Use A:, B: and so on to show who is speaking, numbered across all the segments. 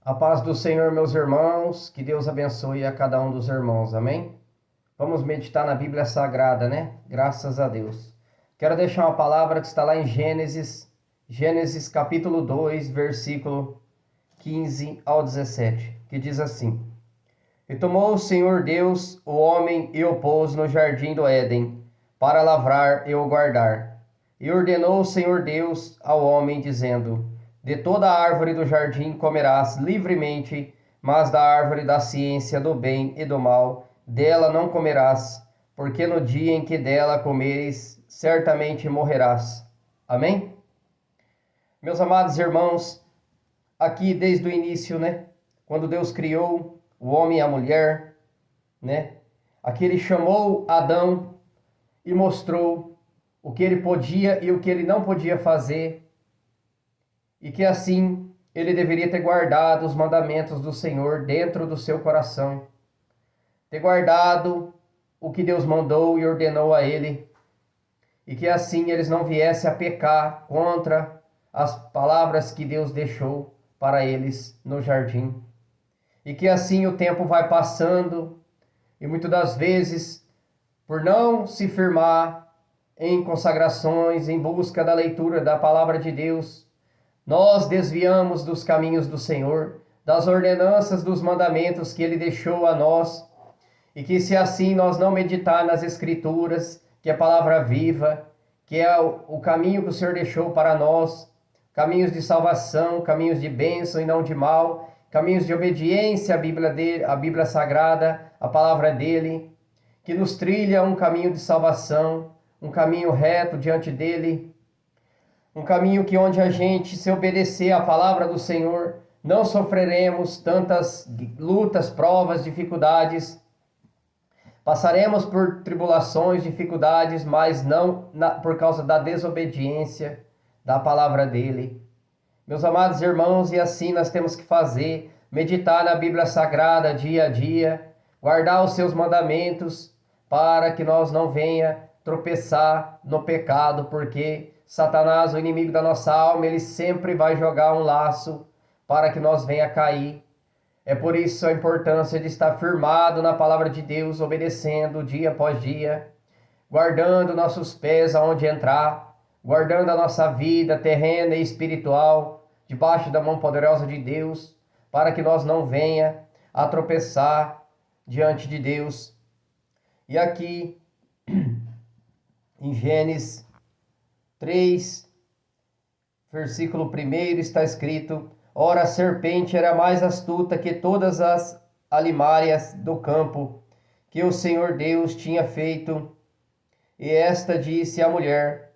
A: A paz do Senhor, meus irmãos, que Deus abençoe a cada um dos irmãos, amém? Vamos meditar na Bíblia Sagrada, né? Graças a Deus. Quero deixar uma palavra que está lá em Gênesis capítulo 2, versículo 15 ao 17, que diz assim: E tomou o Senhor Deus o homem e o pôs no jardim do Éden, para lavrar e o guardar. E ordenou o Senhor Deus ao homem, dizendo: De toda a árvore do jardim comerás livremente, mas da árvore da ciência do bem e do mal, dela não comerás, porque no dia em que dela comeres, certamente morrerás. Amém? Meus amados irmãos, aqui desde o início, né? Quando Deus criou o homem e a mulher, né? Aqui ele chamou Adão e mostrou o que ele podia e o que ele não podia fazer, e que assim ele deveria ter guardado os mandamentos do Senhor dentro do seu coração, ter guardado o que Deus mandou e ordenou a ele, e que assim eles não viessem a pecar contra as palavras que Deus deixou para eles no jardim. E que assim o tempo vai passando, e muitas das vezes, por não se firmar em consagrações, em busca da leitura da palavra de Deus, nós desviamos dos caminhos do Senhor, das ordenanças, dos mandamentos que Ele deixou a nós, e que se assim nós não meditar nas Escrituras, que é a palavra viva, que é o caminho que o Senhor deixou para nós, caminhos de salvação, caminhos de bênção e não de mal, caminhos de obediência à Bíblia dele, à Bíblia Sagrada, à palavra dele, que nos trilha um caminho de salvação, um caminho reto diante dele, um caminho que onde a gente, se obedecer à palavra do Senhor, não sofreremos tantas lutas, provas, dificuldades. Passaremos por tribulações, dificuldades, mas não por causa da desobediência da palavra dele. Meus amados irmãos, e assim nós temos que fazer, meditar na Bíblia Sagrada dia a dia, guardar os seus mandamentos, para que nós não venha tropeçar no pecado, porque Satanás, o inimigo da nossa alma, ele sempre vai jogar um laço para que nós venha cair. É por isso a importância de estar firmado na palavra de Deus, obedecendo dia após dia, guardando nossos pés aonde entrar, guardando a nossa vida terrena e espiritual debaixo da mão poderosa de Deus, para que nós não venha a tropeçar diante de Deus. E aqui em Gênesis 3, versículo 1, está escrito: Ora, a serpente era mais astuta que todas as alimárias do campo que o Senhor Deus tinha feito. E esta disse à mulher: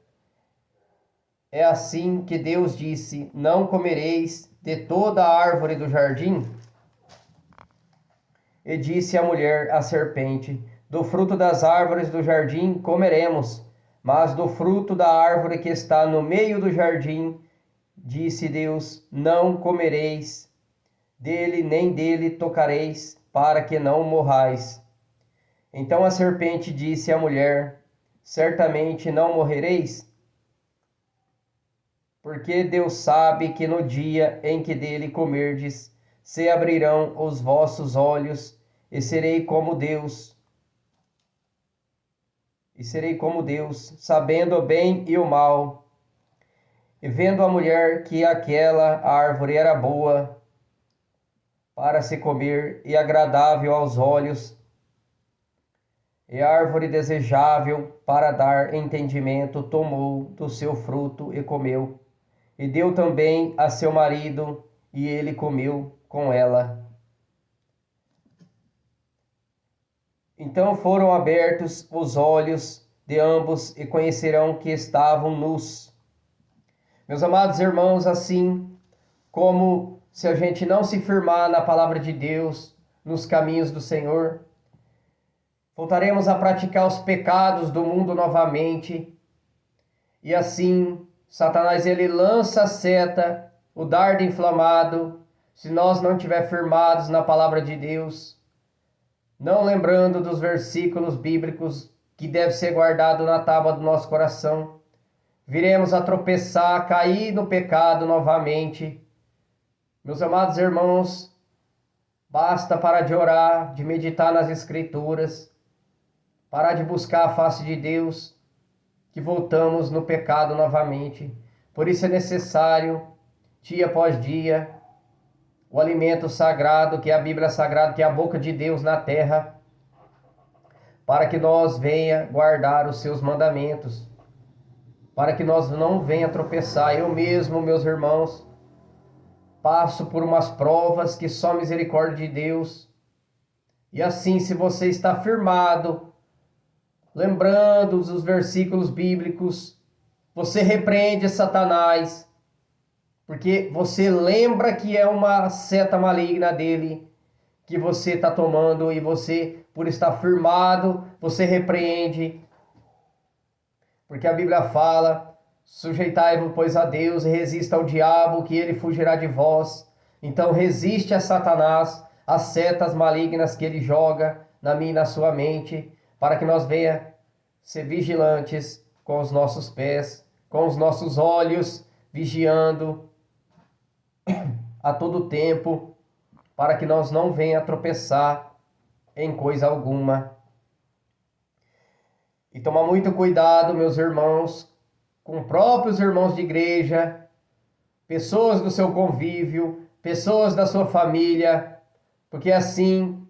A: É assim que Deus disse: Não comereis de toda a árvore do jardim? E disse a mulher à serpente: Do fruto das árvores do jardim comeremos, mas do fruto da árvore que está no meio do jardim, disse Deus: Não comereis dele, nem dele tocareis, para que não morrais. Então a serpente disse à mulher: Certamente não morrereis, porque Deus sabe que no dia em que dele comerdes, se abrirão os vossos olhos, e serei como Deus, sabendo o bem e o mal. E vendo a mulher que aquela árvore era boa para se comer e agradável aos olhos, e árvore desejável para dar entendimento, tomou do seu fruto e comeu, e deu também a seu marido, e ele comeu com ela. Então foram abertos os olhos de ambos e conhecerão que estavam nus. Meus amados irmãos, assim como se a gente não se firmar na palavra de Deus, nos caminhos do Senhor, voltaremos a praticar os pecados do mundo novamente. E assim, Satanás ele lança a seta, o dardo inflamado, se nós não estiver firmados na palavra de Deus, não lembrando dos versículos bíblicos que deve ser guardado na tábua do nosso coração, viremos a tropeçar, cair no pecado novamente, Meus amados irmãos, basta parar de orar, de meditar nas Escrituras, parar de buscar a face de Deus, que voltamos no pecado novamente. Por isso é necessário, dia após dia, o alimento sagrado, que é a Bíblia Sagrada, que é a boca de Deus na terra, para que nós venha guardar os seus mandamentos, para que nós não venha tropeçar. Eu mesmo, meus irmãos, passo por umas provas que só misericórdia de Deus. E assim, se você está firmado, lembrando dos versículos bíblicos, você repreende Satanás, porque você lembra que é uma seta maligna dele, que você está tomando, e você, por estar firmado, você repreende. Porque a Bíblia fala: sujeitai-vos, pois, a Deus, e resista ao diabo, que ele fugirá de vós. Então resiste a Satanás, as setas malignas que ele joga na minha e na sua mente, para que nós venha ser vigilantes com os nossos pés, com os nossos olhos, vigiando a todo tempo, para que nós não venha tropeçar em coisa alguma. E tomar muito cuidado, meus irmãos, com próprios irmãos de igreja, pessoas do seu convívio, pessoas da sua família, porque assim,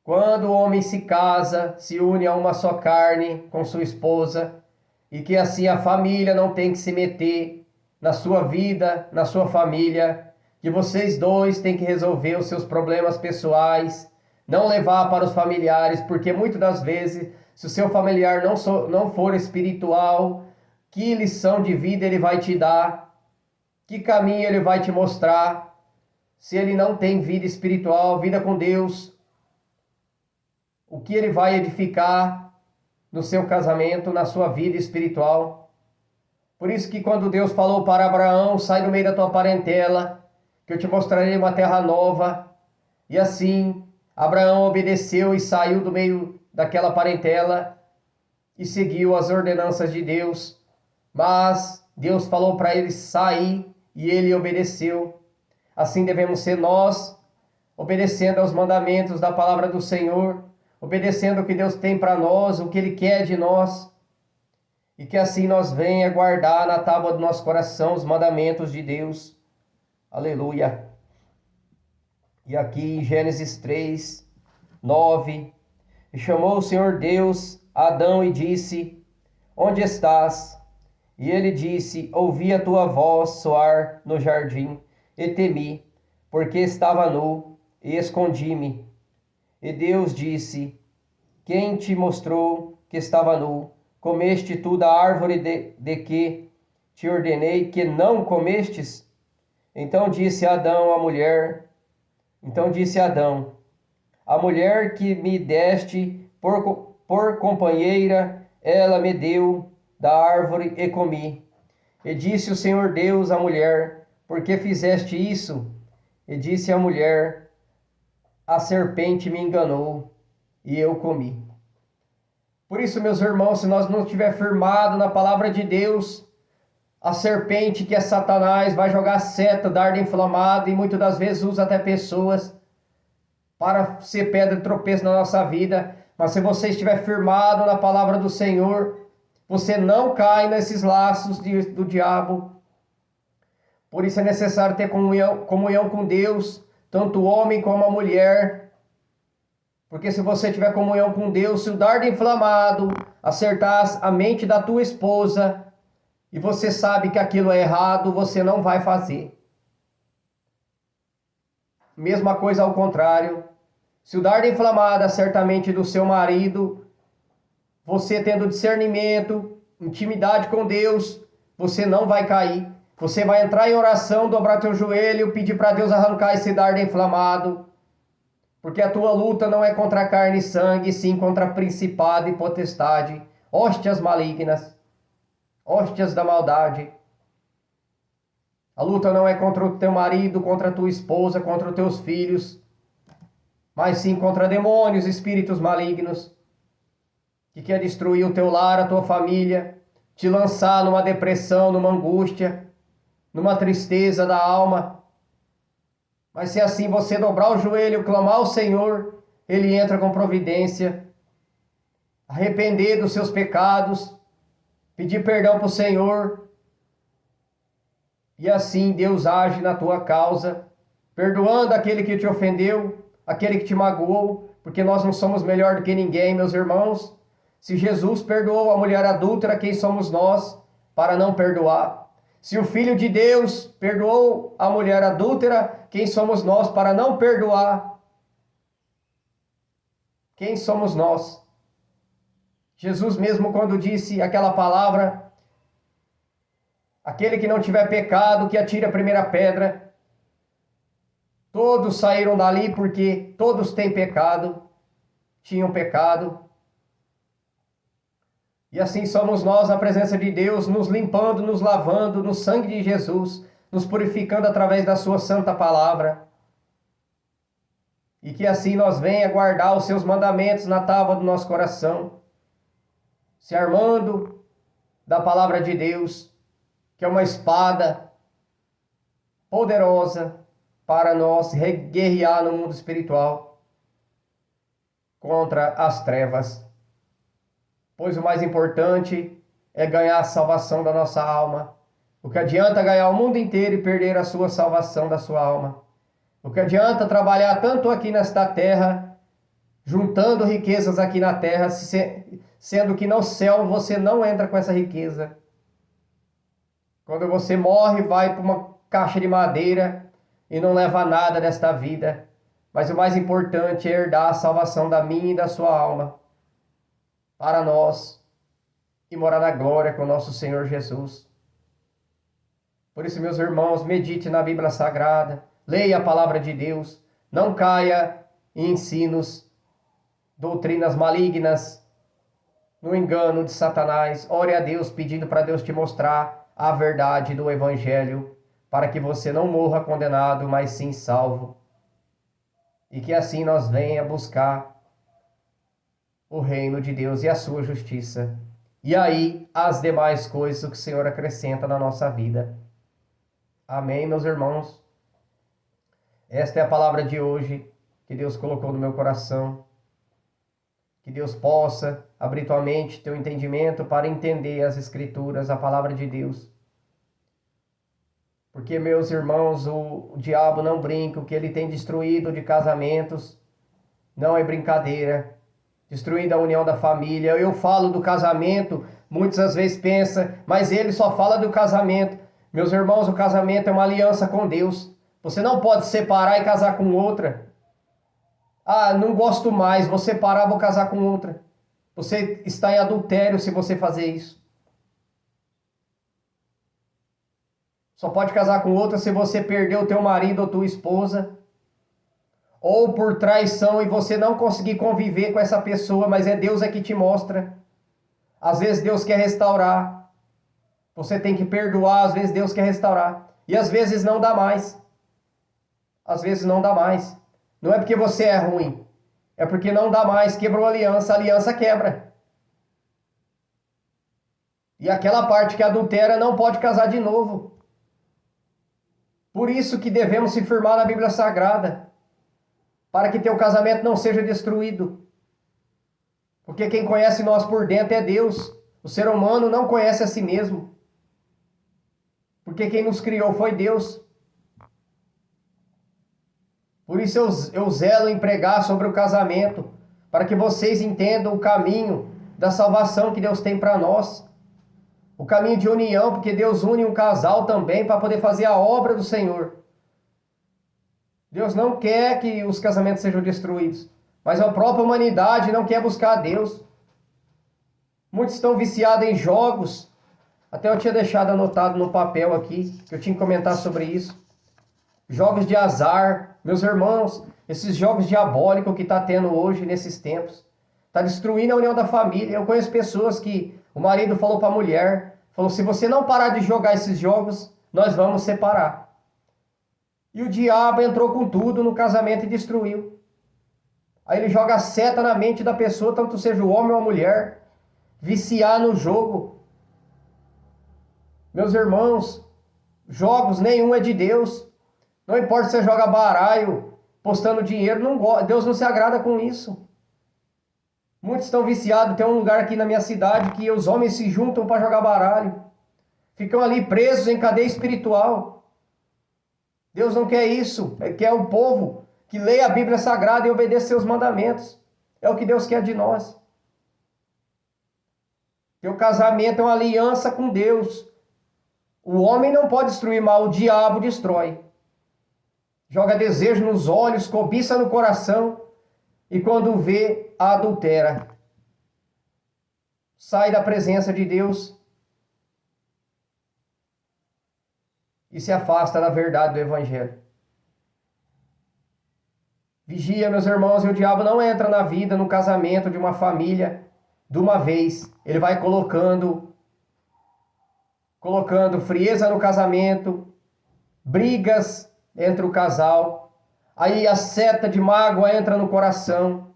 A: quando o homem se casa, se une a uma só carne com sua esposa, e que assim a família não tem que se meter na sua vida, na sua família, que vocês dois têm que resolver os seus problemas pessoais, não levar para os familiares, porque muitas das vezes, se o seu familiar não for espiritual, que lição de vida ele vai te dar? Que caminho ele vai te mostrar? Se ele não tem vida espiritual, vida com Deus, o que ele vai edificar no seu casamento, na sua vida espiritual? Por isso que quando Deus falou para Abraão: sai do meio da tua parentela, que eu te mostrarei uma terra nova. E assim, Abraão obedeceu e saiu do meio daquela parentela e seguiu as ordenanças de Deus. Mas Deus falou para ele sair e ele obedeceu. Assim devemos ser nós, obedecendo aos mandamentos da palavra do Senhor, obedecendo o que Deus tem para nós, o que Ele quer de nós. E que assim nós venha guardar na tábua do nosso coração os mandamentos de Deus. Aleluia. E aqui em Gênesis 3, 9, e chamou o Senhor Deus a Adão e disse: onde estás? E ele disse: ouvi a tua voz soar no jardim, e temi, porque estava nu, e escondi-me. E Deus disse: quem te mostrou que estava nu? Comeste tu da árvore de que te ordenei que não comestes? Então disse Adão à mulher, a mulher que me deste por companheira, ela me deu da árvore e comi. E disse o Senhor Deus à mulher: por que fizeste isso? E disse a mulher: a serpente me enganou e eu comi. Por isso, meus irmãos, se nós não estiver firmado na palavra de Deus, a serpente, que é Satanás, vai jogar seta, dardo inflamado, e muitas das vezes usa até pessoas para ser pedra de tropeço na nossa vida. Mas se você estiver firmado na palavra do Senhor, você não cai nesses laços do diabo. Por isso é necessário ter comunhão com Deus, tanto o homem como a mulher. Porque se você tiver comunhão com Deus, se o dardo inflamado acertar a mente da tua esposa, e você sabe que aquilo é errado, você não vai fazer. Mesma coisa ao contrário. Se o dardo inflamado acertar a mente do seu marido, você tendo discernimento, intimidade com Deus, você não vai cair. Você vai entrar em oração, dobrar teu joelho, pedir para Deus arrancar esse dardo inflamado. Porque a tua luta não é contra carne e sangue, sim contra principado e potestade, hóstias malignas, hóstias da maldade. A luta não é contra o teu marido, contra a tua esposa, contra os teus filhos, mas sim contra demônios, espíritos malignos, que quer destruir o teu lar, a tua família, te lançar numa depressão, numa angústia, numa tristeza da alma. Mas se assim você dobrar o joelho, clamar ao Senhor, Ele entra com providência, arrepender dos seus pecados, pedir perdão para o Senhor, e assim Deus age na tua causa, perdoando aquele que te ofendeu, aquele que te magoou, porque nós não somos melhor do que ninguém, meus irmãos. Se Jesus perdoou a mulher adúltera, quem somos nós para não perdoar? Se o Filho de Deus perdoou a mulher adúltera, quem somos nós para não perdoar? Quem somos nós? Jesus mesmo, quando disse aquela palavra, aquele que não tiver pecado, que atire a primeira pedra. Todos saíram dali porque todos têm pecado, tinham pecado. E assim somos nós na presença de Deus, nos limpando, nos lavando no sangue de Jesus, nos purificando através da sua santa palavra. E que assim nós venha guardar os seus mandamentos na tábua do nosso coração, se armando da palavra de Deus, que é uma espada poderosa para nós guerrear no mundo espiritual contra as trevas. Pois o mais importante é ganhar a salvação da nossa alma. O que adianta ganhar o mundo inteiro e perder a sua salvação da sua alma? O que adianta trabalhar tanto aqui nesta terra, juntando riquezas aqui na terra, sendo que no céu você não entra com essa riqueza? Quando você morre, vai para uma caixa de madeira e não leva nada desta vida. Mas o mais importante é herdar a salvação da minha e da sua alma para nós e morar na glória com o nosso Senhor Jesus. Por isso, meus irmãos, medite na Bíblia Sagrada, leia a palavra de Deus, não caia em ensinos, doutrinas malignas, no engano de Satanás. Ore a Deus pedindo para Deus te mostrar a verdade do Evangelho, para que você não morra condenado, mas sim salvo. E que assim nós venha buscar o reino de Deus e a sua justiça. E aí, as demais coisas que o Senhor acrescenta na nossa vida. Amém, meus irmãos? Esta é a palavra de hoje que Deus colocou no meu coração. Que Deus possa abrir tua mente, teu entendimento para entender as Escrituras, a palavra de Deus. Porque, meus irmãos, o diabo não brinca, o que ele tem destruído de casamentos não é brincadeira. Destruindo a união da família. Eu falo do casamento, muitas às vezes pensam, mas ele só fala do casamento. Meus irmãos, o casamento é uma aliança com Deus. Você não pode separar e casar com outra. Ah, não gosto mais, vou separar, vou casar com outra. Você está em adultério se você fazer isso. Só pode casar com outra se você perdeu o teu marido ou tua esposa. Ou por traição e você não conseguir conviver com essa pessoa, mas é Deus que te mostra. Às vezes Deus quer restaurar. Você tem que perdoar, às vezes Deus quer restaurar. E às vezes não dá mais. Às vezes não dá mais. Não é porque você é ruim. É porque não dá mais. Quebrou a aliança quebra. E aquela parte que adultera não pode casar de novo. Por isso que devemos se firmar na Bíblia Sagrada. Para que teu casamento não seja destruído. Porque quem conhece nós por dentro é Deus. O ser humano não conhece a si mesmo. Porque quem nos criou foi Deus. Por isso eu zelo em pregar sobre o casamento, para que vocês entendam o caminho da salvação que Deus tem para nós. O caminho de união, porque Deus une um casal também para poder fazer a obra do Senhor. Deus não quer que os casamentos sejam destruídos, mas a própria humanidade não quer buscar a Deus. Muitos estão viciados em jogos. Até eu tinha deixado anotado no papel aqui, que eu tinha que comentar sobre isso. Jogos de azar. Meus irmãos, esses jogos diabólicos que está tendo hoje, nesses tempos, está destruindo a união da família. Eu conheço pessoas que o marido falou para a mulher, falou, se você não parar de jogar esses jogos, nós vamos separar. E o diabo entrou com tudo no casamento e destruiu. Aí ele joga a seta na mente da pessoa, tanto seja o homem ou a mulher, viciar no jogo. Meus irmãos, jogos nenhum é de Deus. Não importa se você joga baralho, postando dinheiro, Deus não se agrada com isso. Muitos estão viciados. Tem um lugar aqui na minha cidade que os homens se juntam para jogar baralho. Ficam ali presos em cadeia espiritual. Deus não quer isso. Ele quer o povo que leia a Bíblia Sagrada e obedeça seus mandamentos. É o que Deus quer de nós. Teu casamento é uma aliança com Deus. O homem não pode destruir, mas o diabo destrói. Joga desejo nos olhos, cobiça no coração e quando vê, adultera. Sai da presença de Deus e se afasta da verdade do Evangelho. Vigia, meus irmãos, e o diabo não entra na vida, no casamento de uma família de uma vez. Ele vai colocando frieza no casamento, brigas entre o casal. Aí a seta de mágoa entra no coração.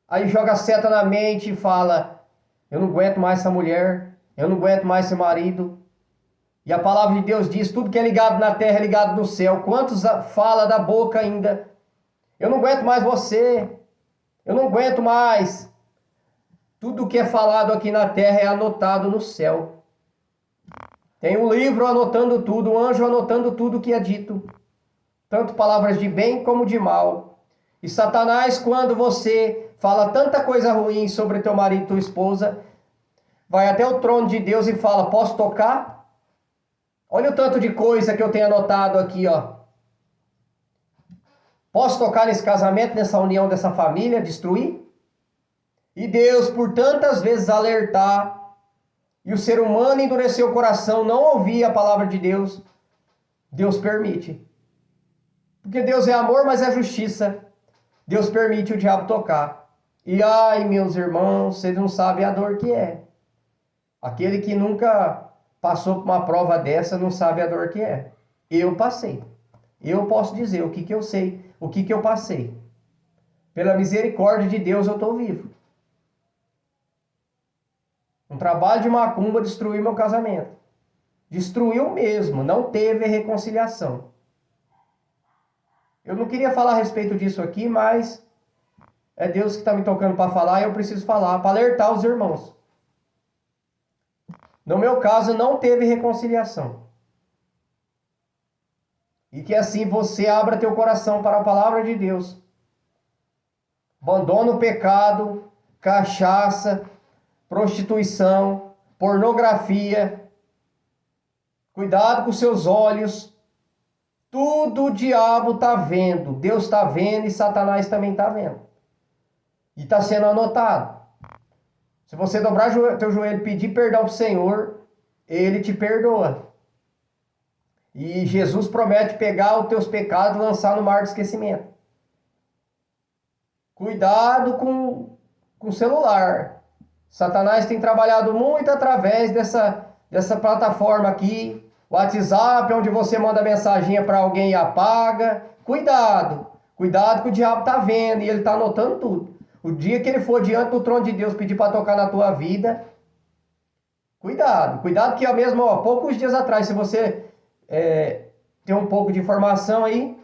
A: Aí joga a seta na mente e fala: eu não aguento mais essa mulher, eu não aguento mais esse marido. E a palavra de Deus diz: tudo que é ligado na terra é ligado no céu. Quantos fala da boca ainda? Eu não aguento mais você, eu não aguento mais. Tudo que é falado aqui na terra é anotado no céu. Tem um livro anotando tudo, um anjo anotando tudo que é dito. Tanto palavras de bem como de mal. E Satanás, quando você fala tanta coisa ruim sobre teu marido e tua esposa, vai até o trono de Deus e fala: posso tocar? Olha o tanto de coisa que eu tenho anotado aqui, ó. Posso tocar nesse casamento, nessa união dessa família, destruir? E Deus, por tantas vezes alertar, e o ser humano endureceu o coração, não ouvia a palavra de Deus, Deus permite. Porque Deus é amor, mas é justiça. Deus permite o diabo tocar. E ai, meus irmãos, vocês não sabem a dor que é. Aquele que nunca passou por uma prova dessa não sabe a dor que é. Eu passei. Eu posso dizer o que eu sei, o que eu passei. Pela misericórdia de Deus eu estou vivo. Um trabalho de macumba destruiu meu casamento. Destruiu mesmo, não teve reconciliação. Eu não queria falar a respeito disso aqui, mas é Deus que está me tocando para falar e eu preciso falar, para alertar os irmãos. No meu caso, não teve reconciliação. E que assim você abra teu coração para a palavra de Deus. Abandona o pecado, cachaça, prostituição, pornografia. Cuidado com seus olhos. Tudo o diabo está vendo. Deus está vendo e Satanás também está vendo. E está sendo anotado. Se você dobrar teu joelho e pedir perdão para o Senhor, Ele te perdoa. E Jesus promete pegar os teus pecados e lançar no mar de esquecimento. Cuidado com o celular. Satanás tem trabalhado muito através dessa plataforma aqui. WhatsApp, onde você manda mensagem para alguém e apaga. Cuidado. Cuidado que o diabo está vendo e ele está anotando tudo. O dia que ele for diante do trono de Deus pedir para tocar na tua vida, cuidado. Cuidado que é mesmo, ó, poucos dias atrás, se você tem um pouco de informação aí,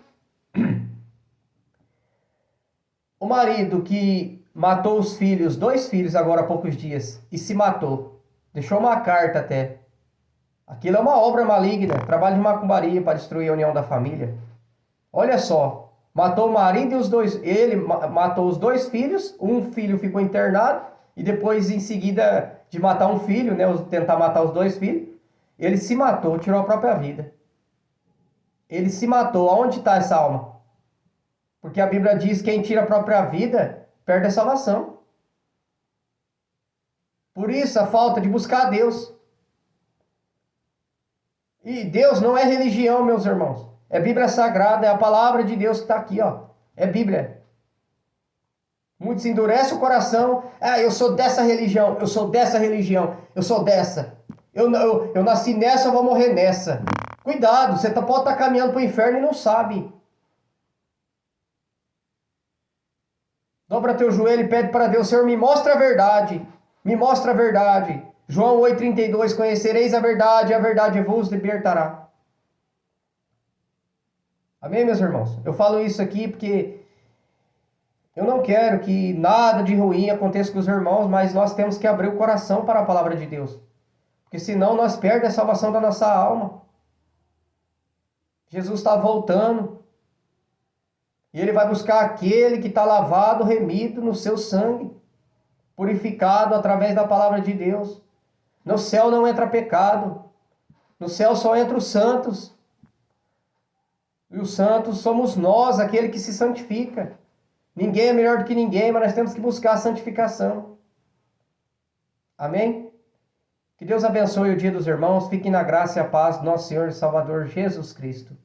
A: o marido que matou os filhos, 2 filhos agora há poucos dias, e se matou, deixou uma carta até. Aquilo é uma obra maligna, trabalho de macumbaria para destruir a união da família. Olha só, matou o marido e os 2, ele matou os 2 filhos, um filho ficou internado, e depois em seguida de matar um filho, né, tentar matar os 2 filhos, ele se matou, tirou a própria vida. Ele se matou. Aonde está essa alma? Porque a Bíblia diz que quem tira a própria vida perde a salvação. Por isso a falta de buscar a Deus. E Deus não é religião, meus irmãos. É Bíblia Sagrada, é a palavra de Deus que está aqui, ó. É Bíblia. Muitos endurecem o coração. Ah, eu sou dessa religião, eu sou dessa religião, eu sou dessa. Eu nasci nessa, eu vou morrer nessa. Cuidado, você pode estar caminhando para o inferno e não sabe. Dobra teu joelho e pede para Deus: Senhor, me mostra a verdade. Me mostra a verdade. João 8,32, conhecereis a verdade vos libertará. Amém, meus irmãos? Eu falo isso aqui porque eu não quero que nada de ruim aconteça com os irmãos, mas nós temos que abrir o coração para a palavra de Deus. Porque senão nós perdemos a salvação da nossa alma. Jesus está voltando. E ele vai buscar aquele que está lavado, remido no seu sangue, purificado através da palavra de Deus. No céu não entra pecado. No céu só entra os santos. E os santos somos nós, aquele que se santifica. Ninguém é melhor do que ninguém, mas nós temos que buscar a santificação. Amém? Que Deus abençoe o dia dos irmãos. Fiquem na graça e a paz do nosso Senhor e Salvador Jesus Cristo.